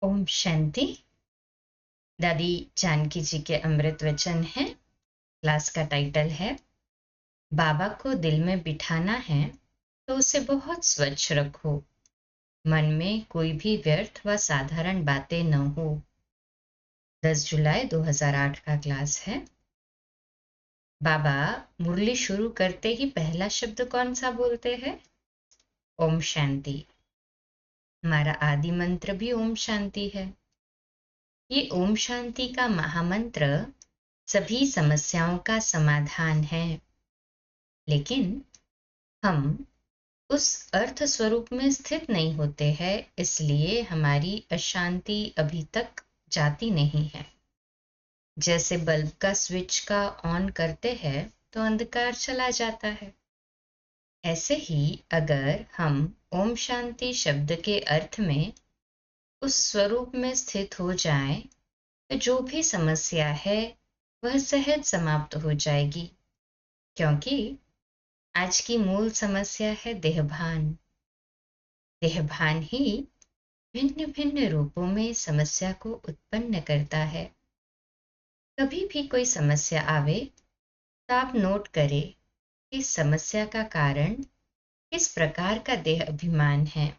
ओम शांति। दादी जानकी जी के अमृत वचन है। क्लास का टाइटल है बाबा को दिल में बिठाना है तो उसे बहुत स्वच्छ रखो, मन में कोई भी व्यर्थ व साधारण बातें न हो। 10 जुलाई 2008 का क्लास है। बाबा मुरली शुरू करते ही पहला शब्द कौन सा बोलते हैं? ओम शांति। हमारा आदि मंत्र भी ओम शांति है। ये ओम शांति का महामंत्र सभी समस्याओं का समाधान है, लेकिन हम उस अर्थ स्वरूप में स्थित नहीं होते हैं, इसलिए हमारी अशांति अभी तक जाती नहीं है। जैसे बल्ब का स्विच का ऑन करते हैं तो अंधकार चला जाता है, ऐसे ही अगर हम ओम शांति शब्द के अर्थ में उस स्वरूप में स्थित हो जाएं, तो जो भी समस्या है वह सहज समाप्त हो जाएगी, क्योंकि आज की मूल समस्या है देहभान। देहभान ही भिन्न भिन्न रूपों में समस्या को उत्पन्न करता है। कभी भी कोई समस्या आवे तो आप नोट करें कि समस्या का कारण किस प्रकार का देह अभिमान है।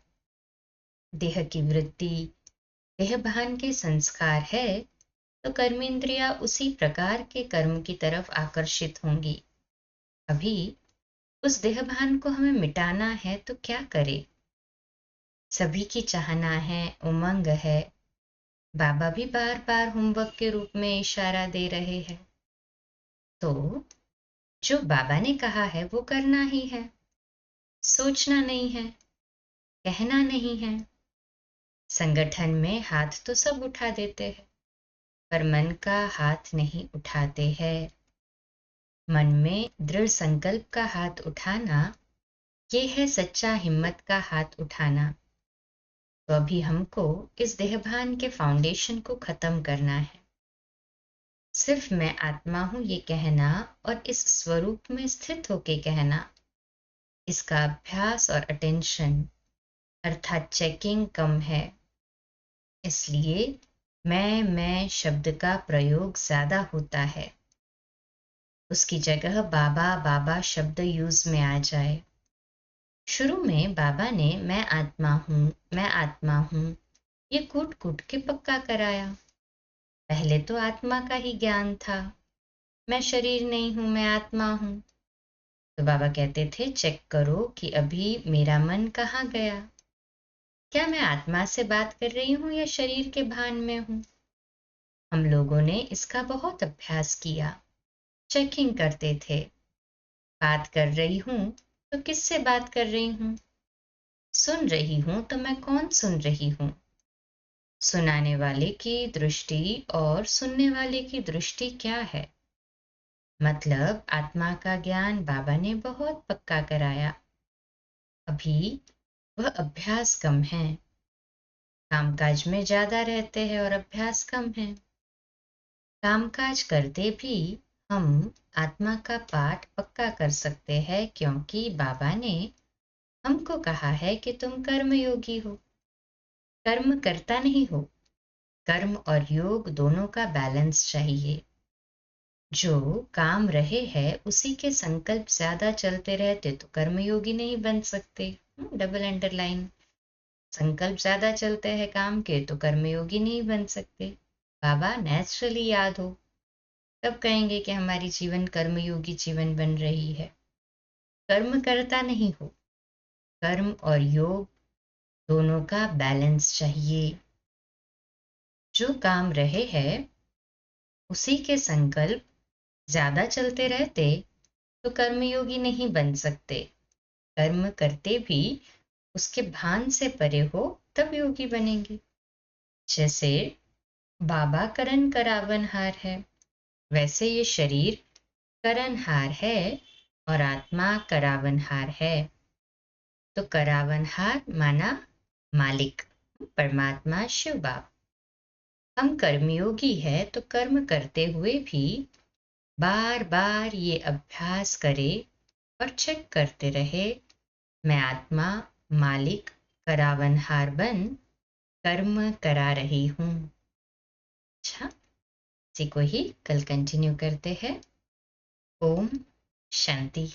देह की वृत्ति, देहभान के संस्कार है तो कर्मेंद्रियां उसी प्रकार के कर्म की तरफ आकर्षित होंगी। अभी उस देहभान को हमें मिटाना है तो क्या करें? सभी की चाहना है, उमंग है। बाबा भी बार बार होमवर्क के रूप में इशारा दे रहे हैं, तो जो बाबा ने कहा है वो करना ही है। सोचना नहीं है, कहना नहीं है। संगठन में हाथ तो सब उठा देते हैं, पर मन का हाथ नहीं उठाते हैं। मन में दृढ़ संकल्प का हाथ उठाना, ये है सच्चा हिम्मत का हाथ उठाना। तो अभी हमको इस देहभान के फाउंडेशन को खत्म करना है। सिर्फ मैं आत्मा हूं ये कहना और इस स्वरूप में स्थित होके कहना, इसका अभ्यास और अटेंशन अर्थात चेकिंग कम है। इसलिए मैं शब्द का प्रयोग ज्यादा होता है। उसकी जगह बाबा बाबा शब्द यूज में आ जाए। शुरू में बाबा ने मैं आत्मा हूं ये कूट कूट के पक्का कराया। पहले तो आत्मा का ही ज्ञान था, मैं शरीर नहीं हूं, मैं आत्मा हूं। तो बाबा कहते थे चेक करो कि अभी मेरा मन कहाँ गया। क्या मैं आत्मा से बात कर रही हूं या शरीर के भान में हूं? हम लोगों ने इसका बहुत अभ्यास किया, चेकिंग करते थे। बात कर रही हूं तो किससे बात कर रही हूं? सुन रही हूं तो मैं कौन सुन रही हूं? सुनाने वाले की दृष्टि और सुनने वाले की दृष्टि क्या है? मतलब आत्मा का ज्ञान बाबा ने बहुत पक्का कराया। अभी वह अभ्यास कम है। कामकाज में ज्यादा रहते हैं और अभ्यास कम है। कामकाज करते भी हम आत्मा का पाठ पक्का कर सकते हैं, क्योंकि बाबा ने हमको कहा है कि तुम कर्मयोगी हो, कर्म करता नहीं हो। कर्म और योग दोनों का बैलेंस चाहिए। जो काम रहे है उसी के संकल्प ज्यादा चलते रहते तो कर्मयोगी नहीं बन सकते। Double underline. संकल्प ज्यादा चलते हैं काम के तो कर्मयोगी नहीं बन सकते। बाबा नेचुरली याद हो तब कहेंगे कि हमारी जीवन कर्मयोगी जीवन बन रही है। कर्म करता नहीं हो, कर्म और योग दोनों का बैलेंस चाहिए। जो काम रहे है उसी के संकल्प ज्यादा चलते रहते तो कर्मयोगी नहीं बन सकते। कर्म करते भी उसके भान से परे हो तब योगी बनेंगे। जैसे बाबा करण करावनहार है, वैसे ये शरीर करणहार है और आत्मा करावनहार है। तो करावनहार माना मालिक, परमात्मा शिव बाप। हम कर्मयोगी है तो कर्म करते हुए भी बार बार ये अभ्यास करे और चेक करते रहे, मैं आत्मा, मालिक, करावनहार बन कर्म करा रही हूँ। अच्छा, इसी को ही कल कंटिन्यू करते हैं। ओम शांति।